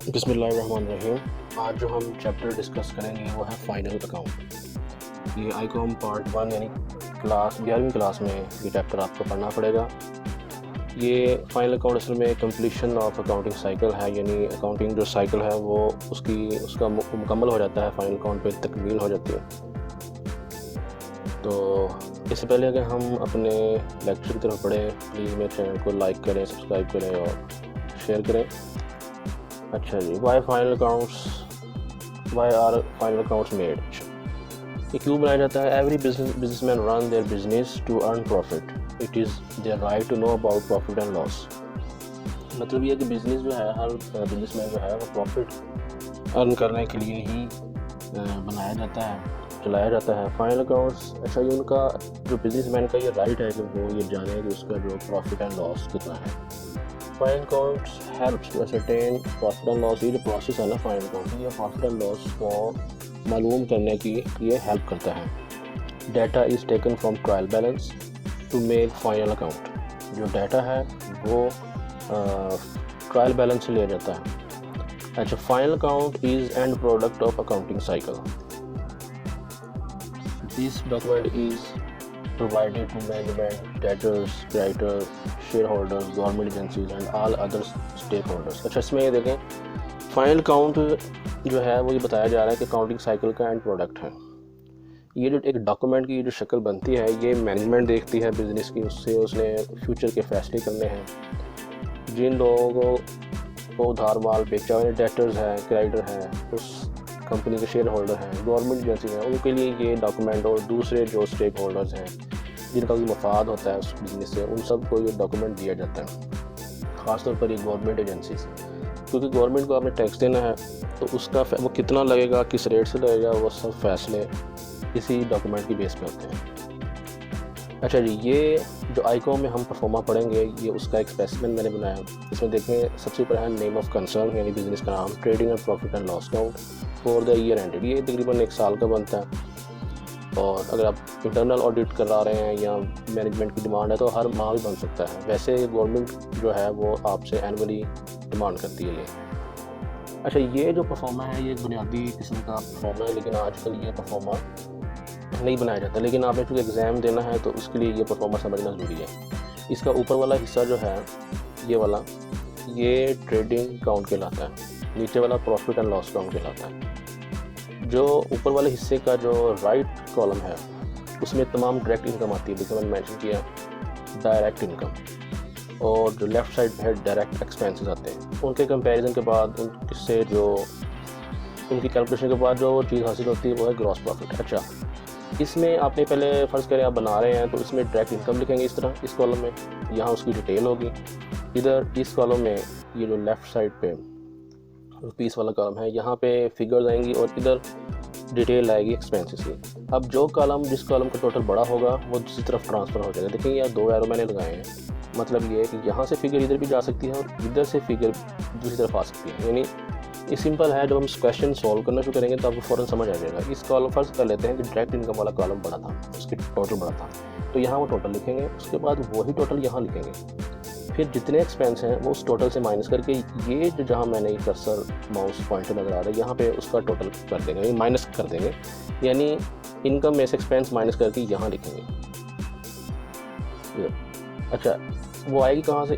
बिस्मिल्लाहिर्रहमानिर्रहीम। आज जो हम चैप्टर डिस्कस करेंगे वो है फाइनल अकाउंट। ये आईकॉम पार्ट 1 यानी क्लास 11वीं क्लास में ये चैप्टर आपको पढ़ना पड़ेगा। ये फाइनल अकाउंट असल में कंप्लीशन ऑफ अकाउंटिंग साइकिल है, यानी अकाउंटिंग जो साइकिल है वो उसका मुकम्मल हो जाता है, फाइनल अकाउंट पे तकमील हो जाती है। तो इससे पहले अगर हम अपने लेक्चर की तरफ बढ़ें, प्लीज़ मेरे चैनल को लाइक करें, सब्सक्राइब करें और शेयर करें। अच्छा जी, why are final accounts made? ये क्यों बनाया जाता है? Every businessman run their business to earn profit. It is their right to know about profit and loss. मतलब ये कि बिज़नेस जो है, हर बिजनेसमैन जो है वो प्रॉफिट अर्न करने के लिए ही बनाया जाता है, चलाया जाता है। फाइनल अकाउंट्स, अच्छा ये उनका जो बिजनेसमैन का ये राइट है कि वो ये जाने कि उसका जो प्रॉफिट एंड लॉस कितना है। Final accounts helps to ascertain profit and loss. ये जो प्रोसेस है ना फाइनल अकाउंट, ये प्रॉफिट एंड लॉस को मालूम करने की ये हेल्प करता है। Data is taken from trial balance to make final account. जो डाटा है वो ट्रायल बैलेंस से लिया जाता है। अच्छा, final account is end product of accounting cycle. This document is provided to management, debtors, creditors, shareholders, government agencies and all other stakeholders। अच्छा, इसमें ये देखें, फाइनल अकाउंट जो है वो ये बताया जा रहा है कि अकाउंटिंग साइकिल का एंड प्रोडक्ट है। ये जो एक डॉक्यूमेंट की जो शक्ल बनती है, ये मैनेजमेंट देखती है बिजनेस की, उससे उसने फ्यूचर के फैसले करने हैं। जिन लोगों को उधार माल बेचा हुआ, डेटर्स हैं, क्रेडिटर हैं, उस कंपनी के शेयर होल्डर हैं, गवर्नमेंट एजेंसी हैं, उनके लिए ये डॉक्यूमेंट, और दूसरे जो स्टेक होल्डर्स हैं जिनका भी मफाद होता है उस बिज़नेस से, उन सब को ये डॉक्यूमेंट दिया जाता है। ख़ासतौर पर ये गवर्नमेंट एजेंसीज, क्योंकि गवर्नमेंट को आपने टैक्स देना है, तो उसका वो कितना लगेगा, किस रेट से लगेगा, वो सब फैसले इसी डॉक्यूमेंट की बेस पे होते हैं। अच्छा जी, ये जो आईकॉम में हम परफॉर्मा पढ़ेंगे, ये उसका एक स्पेसिमेन मैंने बनाया। इसमें देखें, सबसे ऊपर है नेम ऑफ कंसर्न, यानी बिज़नेस का नाम, trading and profit and loss account for the year ended. ये तकरीबन 1 साल का बनता है, और अगर आप इंटरनल ऑडिट करा रहे हैं या मैनेजमेंट की डिमांड है तो हर माह भी बन सकता है। वैसे गवर्नमेंट जो है वो आपसे एनुअली डिमांड करती है ये। अच्छा, ये जो परफॉर्मा है ये एक बुनियादी किस्म का परफॉर्मा है, लेकिन आजकल ये परफॉर्मा नहीं बनाया जाता। लेकिन आपने चूँकि एग्ज़ाम देना है तो उसके लिए ये परफॉर्मा समझना ज़रूरी है। इसका ऊपर वाला हिस्सा जो है ये वाला, ये ट्रेडिंग अकाउंट कहलाता है, नीचे वाला प्रॉफिट एंड लॉस अकाउंट कहलाता है। जो ऊपर वाले हिस्से का जो राइट कॉलम है उसमें तमाम डायरेक्ट इनकम आती है, जैसे मैंने मेंशन किया डायरेक्ट इनकम, और जो लेफ़्ट साइड है डायरेक्ट एक्सपेंसेस आते हैं। उनके कंपैरिजन के बाद, उनसे जो उनकी कैलकुलेशन के बाद जो चीज़ हासिल होती है वो है ग्रॉस प्रॉफिट। अच्छा, इसमें आपने पहले फ़र्ज़ करें आप बना रहे हैं तो इसमें डायरेक्ट इनकम लिखेंगे इस तरह, इस कॉलम में, यहाँ उसकी डिटेल होगी। इधर इस कॉलम में ये जो लेफ़्ट साइड पे रुपीस वाला कॉलम है, यहाँ पे फिगर्स आएंगी और इधर डिटेल आएगी एक्सपेंसेस की। अब जो कॉलम, जिस कॉलम का टोटल बड़ा होगा वो दूसरी तरफ ट्रांसफ़र हो जाएगा। देखेंगे यहाँ 2 एरो मैंने लगाए हैं, मतलब ये है कि यहाँ से फिगर इधर भी जा सकती है और इधर से फिगर दूसरी तरफ आ सकती है। यानी ये सिंपल है, जब हम क्वेश्चन सॉल्व करना शुरू करेंगे तो आपको फ़ौरन समझ आ जाएगा। इस कॉलम फ़र्ज़ कर लेते हैं कि डायरेक्ट इनकम वाला कॉलम बड़ा था, उसकी टोटल बड़ा था, तो यहाँ वो टोटल लिखेंगे, उसके बाद वही टोटल यहाँ लिखेंगे, फिर जितने एक्सपेंस हैं वो उस टोटल से माइनस करके ये जो जहाँ मैंने ये कर्सर माउस पॉइंटर नज़र आ रहा है यहाँ पे उसका टोटल कर देंगे, माइनस कर देंगे, यानी इनकम में से एक्सपेंस माइनस करके यहाँ लिखेंगे। अच्छा, वो आएगी कहाँ से?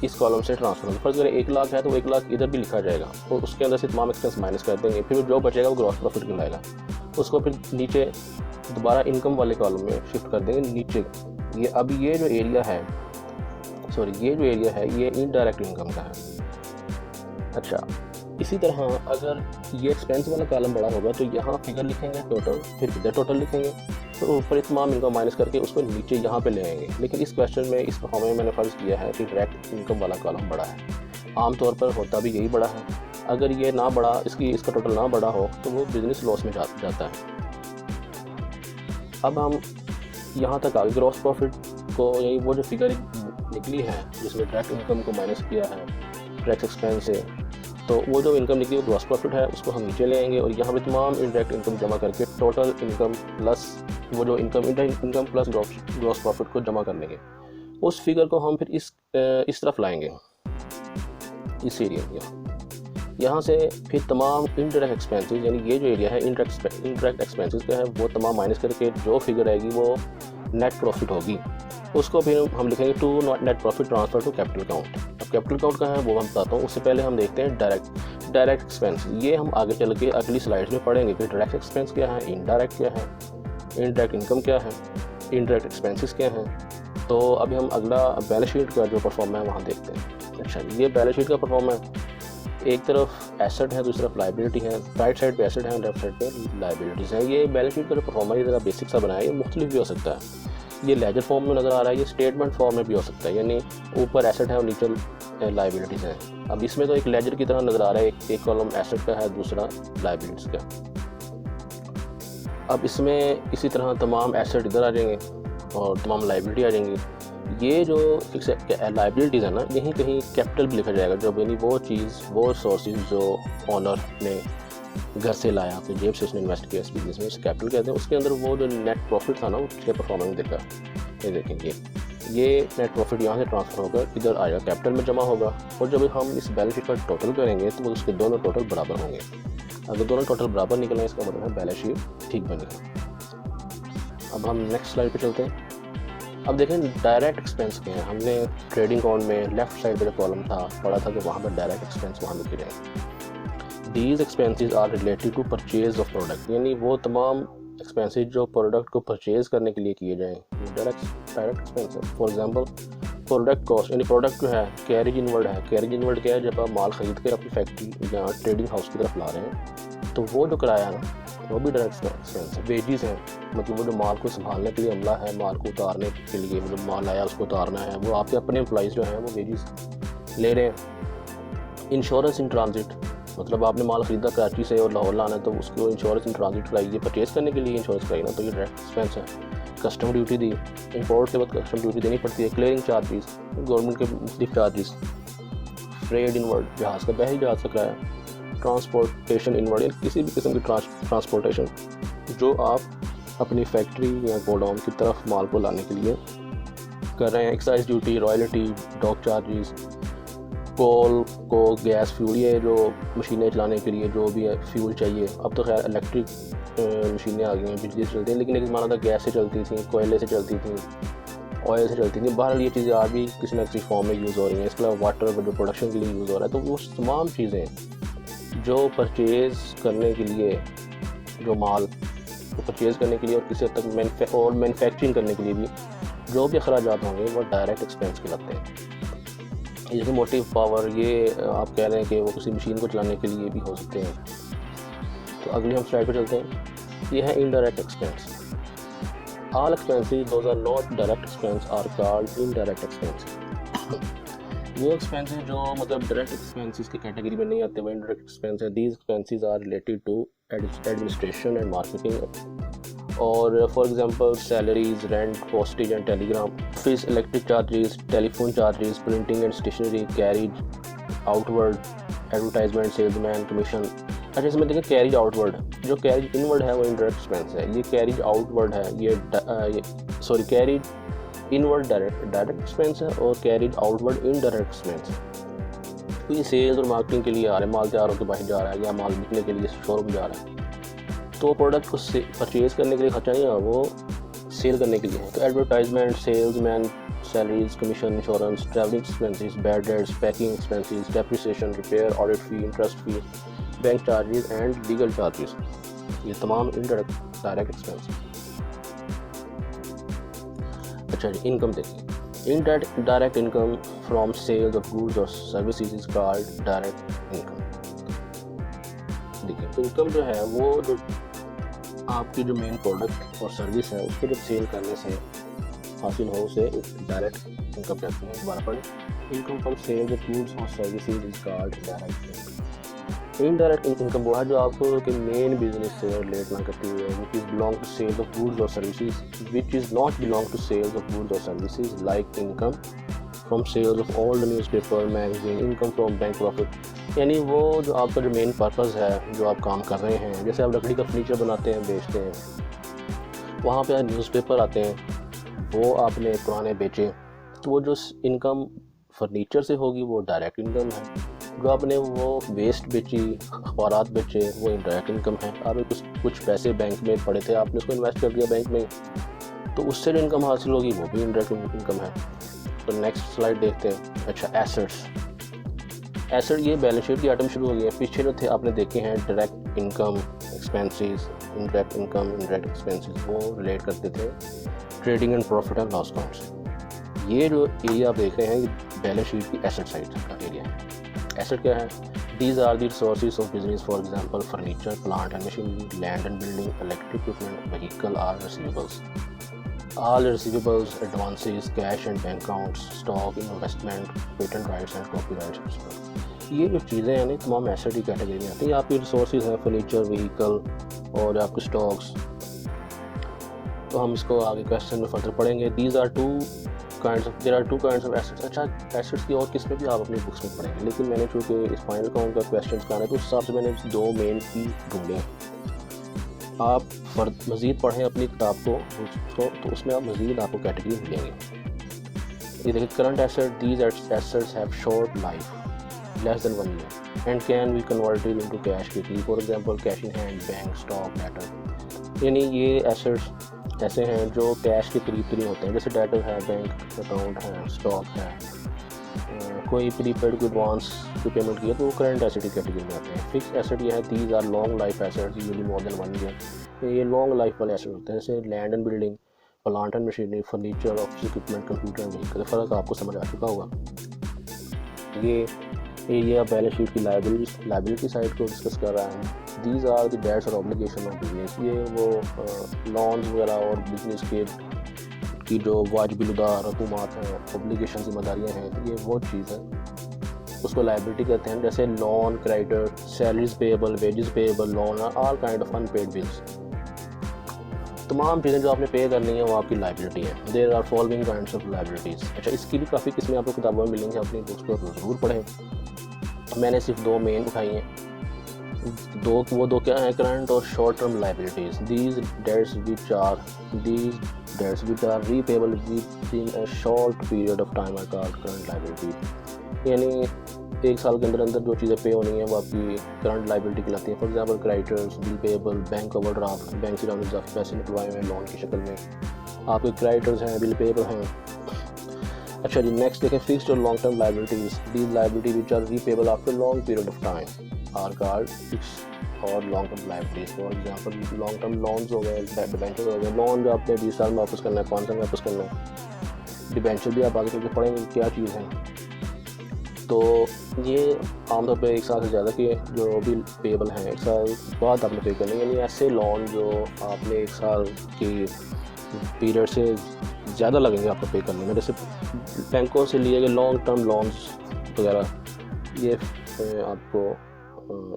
इस कॉलम से ट्रांसफर होगी। फर्स्ट अगर 1 लाख है तो 1 लाख इधर भी लिखा जाएगा और उसके अंदर से तमाम एक्सपेंस माइनस कर देंगे, फिर जो बचेगा वो ग्रॉस प्रॉफिट कहलाएगा। उसको फिर नीचे दोबारा इनकम वाले कॉलम में शिफ्ट कर देंगे नीचे। ये अब ये जो एरिया है, ये इनडायरेक्ट इनकम का है। अच्छा, इसी तरह अगर ये एक्सपेंस वाला कॉलम बड़ा होगा तो यहाँ फिगर लिखेंगे टोटल, फिर इधर टोटल लिखेंगे, तो ऊपर तमाम इनकम माइनस करके उसको नीचे यहाँ पे ले आएंगे। लेकिन इस क्वेश्चन में, इस परफॉर्मा में मैंने फ़र्ज़ किया है कि डायरेक्ट इनकम वाला कॉलम बड़ा है। आमतौर पर होता भी यही बड़ा है। अगर ये ना बड़ा, इसका टोटल ना बड़ा हो तो वो बिज़नेस लॉस में जाता है। अब हम यहाँ तक आगे ग्रॉस प्रॉफिट को, यही वो जो फिगर निकली है जिसमें डायरेक्ट इनकम को माइनस किया है डायरेक्ट एक्सपेंस से, तो वो जो इनकम निकली वो ग्रॉस प्रॉफिट है, उसको हम नीचे ले आएंगे और यहाँ पे तमाम इनडायरेक्ट इनकम जमा करके टोटल इनकम प्लस वो जो इनकम प्लस ग्रॉस प्रॉफिट को जमा कर लेंगे। उस फिगर को हम फिर इस तरफ लाएंगे, इस एरिया में। यहाँ से फिर तमाम इनडायरेक्ट एक्सपेंसेस, यानी ये जो एरिया है इनडायरेक्ट एक्सपेंसेस का है, वो तमाम माइनस करके जो फिगर आएगी वो नेट प्रॉफिट होगी। उसको फिर हम लिखेंगे to net profit transfer to capital account. अब कैपिटल अकाउंट का है वो हम बताता हूँ, उससे पहले हम देखते हैं डायरेक्ट एक्सपेंस। ये हम आगे चल के अगली स्लाइड्स में पढ़ेंगे कि डायरेक्ट एक्सपेंस क्या है, इनडायरेक्ट क्या है, इनडायरेक्ट इनकम क्या है, इनडायरेक्ट एक्सपेंसेस क्या हैं। तो अभी हम अगला बैलेंस शीट का जो परफॉर्म है वहाँ देखते हैं। अच्छा, ये बैलेंस शीट का परफॉर्म है, एक तरफ एसेट है, दूसरी तरफ लाइबिलिटी है। राइट साइड पे एसेट है, लेफ्ट साइड पे लाइबिलिटीज़ है। ये बैलेंस शीट का जो परफॉर्म है, ज़रा बेसिक सा बनाया है, ये मुख्तलिफ भी हो सकता है। ये लेजर फॉर्म में नज़र आ रहा है, ये स्टेटमेंट फॉर्म में भी हो सकता है, यानी ऊपर एसेट है और नीचे लाइबिलिटीज़ हैं। अब इसमें तो एक लेजर की तरह नज़र आ रहा है, एक कॉलम एसेट का है, दूसरा लाइबिलिटीज़ का। अब इसमें इसी तरह तमाम एसेट इधर आ जाएंगे और तमाम लाइबिलिटी आ जाएंगी। ये जो लाइबिलिटीज़ है ना, यहीं कहीं कैपिटल भी लिखा जाएगा, जो यानी वो चीज़, वो सोर्सेज जो ऑनर ने घर से लाया, अपनी जेब से उसने इन्वेस्ट किया इस बिजनेस में, उसे कैपिटल कहते हैं। उसके अंदर वो जो नेट प्रॉफिट था ना, उसके परफॉर्मेंस देखा, ये देखेंगे, ये नेट प्रॉफिट यहाँ से ट्रांसफ़र होकर इधर आएगा, कैपिटल में जमा होगा। और जब हम इस बैलेंस शीट का टोटल करेंगे तो उसके दोनों टोटल बराबर होंगे। अगर दोनों टोटल बराबर निकलें, इसका मतलब है बैलेंस शीट ठीक बनेगी। अब हम नेक्स्ट स्लाइड पे चलते हैं। अब देखें डायरेक्ट एक्सपेंस क्या है। हमने ट्रेडिंग अकाउंट में लेफ्ट साइड पे जो कॉलम था पढ़ा था कि वहाँ पर डायरेक्ट एक्सपेंस वहाँ लिखे जाएंगे। These expenses are related to purchase of product, यानी वो तमाम एक्सपेंसेस जो प्रोडक्ट को परचेज करने के लिए किए जाएँ, डायरेक्ट एक्सपेंस है। फॉर एग्जांपल प्रोडक्ट कॉस्ट, यानी प्रोडक्ट जो है कैरेज इनवर्ड है। कैरेज इनवर्ड क्या है, जब आप माल ख़रीद कर अपनी फैक्ट्री या ट्रेडिंग हाउस की तरफ ला रहे हैं तो वो जो किराया है ना, वो भी डायरेक्ट एक्सपेंस है। वेजेस हैं, मतलब वो जो माल को संभालने के लिए अमला है, माल को उतारने के लिए, वो जो माल आया उसको उतारना है, वो आपके अपने एम्प्लॉइज़ जो हैं वो वेजेस ले रहे हैं। इंश्योरेंस इन ट्रांजिट, मतलब आपने माल ख़रीदा कराची से और लाहौर लाना है तो उसको इंश्योरेंस इन ट्रांजिट कराइए, परचेज करने के लिए इंश्योरेंस कराइए ना, तो ये डायरेक्ट एक्सपेंस है। कस्टम ड्यूटी दी, इंपोर्ट के बाद कस्टम ड्यूटी देनी पड़ती है। क्लियरिंग चार्जेस, गवर्नमेंट के मुख्तलिफ चार्जेस। फ्रेट इनवर्ड, जहाज़ का बहरी जहाज़ का किराया। ट्रांसपोर्टेशन इनवर्ड, किसी भी किस्म की ट्रांसपोर्टेशन जो आप अपनी फैक्ट्री या गोडाउन की तरफ माल को लाने के लिए कर रहे हैं। Excise duty, royalty, dock charges, coal को गैस फ्यूल, ये जो मशीनें चलाने के लिए जो भी फ्यूल चाहिए। अब तो खैर इलेक्ट्रिक मशीनें आ गई हैं, बिजली से चलती हैं, लेकिन एक ज़माना था गैस से चलती थी, कोयले से चलती थी, ऑयल से चलती थी। बहरहाल ये चीज़ें आज भी किसी न किसी फॉर्म में यूज़ हो रही हैं। इसके अलावा वाटर जो प्रोडक्शन के लिए यूज़ हो रहा है, तो वो तमाम चीज़ें जो परचेज़ करने के लिए, जो माल को परचेज़ करने के लिए और किसी हद तक मैन्युफैक्चरिंग करने के लिए भी जो भी अखराजात होंगे वो डायरेक्ट एक्सपेंस कहलाते हैं। जैसे मोटिव पावर, ये आप कह रहे हैं कि वो किसी मशीन को चलाने के लिए भी हो सकते हैं। तो अगली हम स्लाइड पर चलते हैं। ये है indirect expense. All expenses those are not direct expense are called indirect expense. वो एक्सपेंसेस जो मतलब डायरेक्ट एक्सपेंसेस की कैटेगरी में नहीं आते वो इनडायरेक्ट एक्सपेंस है। These expenses are related to administration and marketing, और for example salaries, rent, postage and telegram, fees, electric charges, telephone charges, printing and stationery, carriage outward, advertisement, salesman commission. अच्छा, इसमें देखिए carriage outward, जो carriage inward है वो indirect expense है। ये carriage outward है, ये sorry carriage inward direct expense है और कैरिज आउटवर्ड इनडायरेक्ट एक्सपेंस है। तो ये सेल्स और मार्केटिंग के लिए आ रहा है, माल तैयार होकर बाहर जा रहा है या माल बिकने के लिए शोरूम जा रहा है, तो प्रोडक्ट को परचेज़ करने के लिए खर्चा नहीं है, वो सेल करने के लिए है। तो advertisement, salesman, salaries, commission, insurance, travelling expenses, bad debts, packing expenses, depreciation, repair, audit fee, interest fee, bank charges and legal charges, ये तमाम इनडायरेक्ट डायरेक्ट एक्सपेंस। अच्छा जी, इनकम देखिए। Indirect income from sales of goods और services is called direct income. देखिए income जो है वो जो आपकी जो मेन प्रोडक्ट और सर्विस है उसको जब सेल करने से हासिल हो उसे डायरेक्ट इनकम कहते हैं। दोबारा पढ़ें, income from sales of goods और services is called direct income. Indirect income वो है जो आपको के मेन बिजनेस से रिलेट ना करती हुई है, which is belong to sales of goods और services, which is not belong to sales of goods और services, like income from sales of all the newspaper, magazine, income from bank profit. यानी वो जो आपका जो मेन पर्पज़ है, जो आप काम कर रहे हैं, जैसे आप लकड़ी का फर्नीचर बनाते हैं, बेचते हैं, वहाँ पे न्यूज़पेपर आते हैं, वो आपने पुराने बेचे, तो वो जो इनकम फर्नीचर से होगी वो डायरेक्ट इनकम है। जो आपने वो वेस्ट बेची, अखबारात बेचे, वो इनडायरेक्ट इनकम है। आपने कुछ पैसे बैंक में पड़े थे, आपने उसको इन्वेस्ट कर दिया बैंक में, तो उससे जो इनकम हासिल होगी वो भी इनडायरेक्ट इनकम है। तो नेक्स्ट स्लाइड देखते हैं। अच्छा, एसेट्स। एसेट ये बैलेंस शीट की आइटम शुरू हो गई है। पीछे जो थे आपने देखे हैं direct income, expenses, indirect income, indirect expenses, वो रिलेट करते थे trading and profit and loss account से। ये जो एरिया आप देख रहे हैं ये बैलेंस शीट की एसेट साइड का एरिया है। एसेट क्या है? These are the resources of business, for example furniture, plant and machinery, land and building, electric equipment, vehicle or receivables. All receivables, advances, cash and bank accounts, stock, investment, patent rights and copyrights। ये जो चीज़ें हैं ना तमाम asset की category में आती हैं। आपकी रिसोर्सेज हैं फर्नीचर, व्हीकल और आपके स्टॉक्स। तो हम इसको आगे क्वेश्चन में फर्दर पढ़ेंगे। There are two kinds of assets. अच्छा, एसेट्स की और किस्में भी आप अपनी बुक्स में पढ़ेंगे, लेकिन मैंने चूँकि इस फाइनल अकाउंट का क्वेश्चन का है तो उस हिसाब से मैंने 2 मेन की ढूंढे। आप मज़ीद पढ़ें अपनी किताब को तो उसमें आप मज़ीद आपको कैटेगरी मिलेंगे। ये देखिए, current asset, these assets have short life less than 1 year and can be converted into cash quickly, for example cash in hand, bank, stock, debtor. यानी ये एसेट्स ऐसे हैं जो कैश के करीब होते हैं, जैसे डेटर है, बैंक अकाउंट है, स्टॉक है, कोई प्रीपेड को एडवांस की पेमेंट की है तो वो करंट एसेट की कैटेगरी में आते हैं। फिक्स एसेट ये है, these are long life assets usually more than 1 year. ये लॉन्ग लाइफ वाले एसेट होते हैं, जैसे land and building, plant and machinery, furniture, office equipment, computer and vehicle. फ़र्क आपको समझ आ चुका होगा। ये एरिया बैलेंस शीट की लाइबिलिटी साइड को डिस्कस कर रहा है। दीज आर द डेट्स और ऑब्लिगेशन ऑफ बिजनेस। ये वो लॉन्स वगैरह और बिजनेस की जो वाजिबुलदा रकूमात हैं, ऑब्लिगेशन जिम्मेदारियाँ हैं, ये वो चीज़ है उसको लाइबिलिटी कहते हैं। जैसे loan, creditor, salaries payable, wages payable, loan, all kind of unpaired bills. तमाम चीज़ें जो आपने पे करनी है वो आपकी लाइबिलिटी है। There are following kinds of liabilities. अच्छा, इसकी भी काफ़ी किस्में आपको किताबों में मिलेंगी, अपनी बुक्स को ज़रूर पढ़ें। मैंने सिर्फ 2 मेन उठाई हैं। वो दो क्या हैं? करंट और short term liabilities. These debts which are repayable within a short period of time are called current liabilities. यानी 1 साल के अंदर जो चीज़ें पे होनी है वो आपकी करंट लाइबिलिटी कहलाती है। For example creditors, bill payable, bank overdraft, bank से इजाफी पैसे निकलवाए हुए हैं लोन की शक्ल में, आपके क्रेडिटर्स हैं, बिल पेएबल हैं। अच्छा जी, नेक्स्ट देखें, फिक्स्ड और long term liabilities. These liability which are repayable after long period of time are called fixed और long term liabilities. For example long term loans हो गए, डिबेंचर हो गए। लोन जो आपने 20 साल में वापस करना है, 5 साल में वापस करना है। डिबेंचर भी आप आगे चल के पढ़ेंगे क्या चीज़ है। तो ये आमतौर पे 1 साल से ज़्यादा के जो भी पेएबल हैं 1 साल बाद आपने पे करने, यानी ऐसे लोन जो आपने 1 साल की पीरियड से ज़्यादा लगेंगे आपको पे करने में, जैसे बैंकों से लिए गए लॉन्ग टर्म लोन्स वगैरह, ये आपको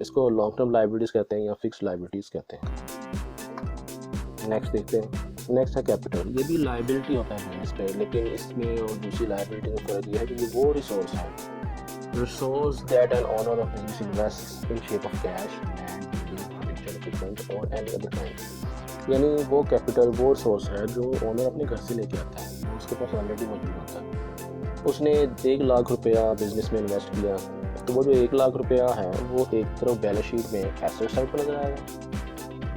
इसको लॉन्ग टर्म लाइबिलिटीज़ कहते हैं या फिक्स्ड लाइबिलिटीज़ कहते हैं। नेक्स्ट देखते हैं। नेक्स्ट है कैपिटल। ये भी लाइबिलिटी होता है बिजनेस पे, लेकिन इसमें और दूसरी लाइबिलिटी में फ़र्क यह है कि ये वो रिसोर्स है, resource that an owner of business invest in shape of cash, land, building, furniture, equipment और एनी अदर काइंड। यानी वो कैपिटल, वो रिसोर्स है जो ओनर अपने घर से लेके आता है, उसके पास ऑलरेडी मौजूद होता है। उसने 1 लाख रुपया बिजनेस में इन्वेस्ट किया, तो वो जो 1 लाख रुपया है वो एक तरफ बैलेंस शीट में एसेट साइड पर नजर आएगा,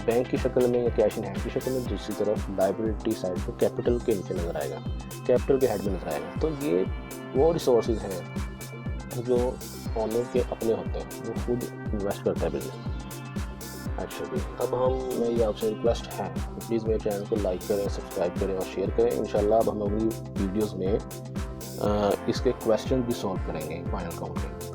बैंक की शक्ल में या कैश इन हैंड की शक्ल में, दूसरी तरफ लाइबिलिटी साइड पर कैपिटल के नीचे नजर आएगा, कैपिटल के हेड में नजर आएगा। तो ये वो रिसोर्सेज हैं जो ओनर के अपने होते हैं, वो खुद इन्वेस्ट करता है बिजनेस में। अच्छा जी, अब मैं ये आपसे रिक्वेस्ट है कि प्लीज़ मेरे चैनल को लाइक करें, सब्सक्राइब करें और शेयर करें। इंशाल्लाह अब हम अगली वीडियोज़ में इसके क्वेश्चन भी सॉल्व करेंगे फाइनल अकाउंट में।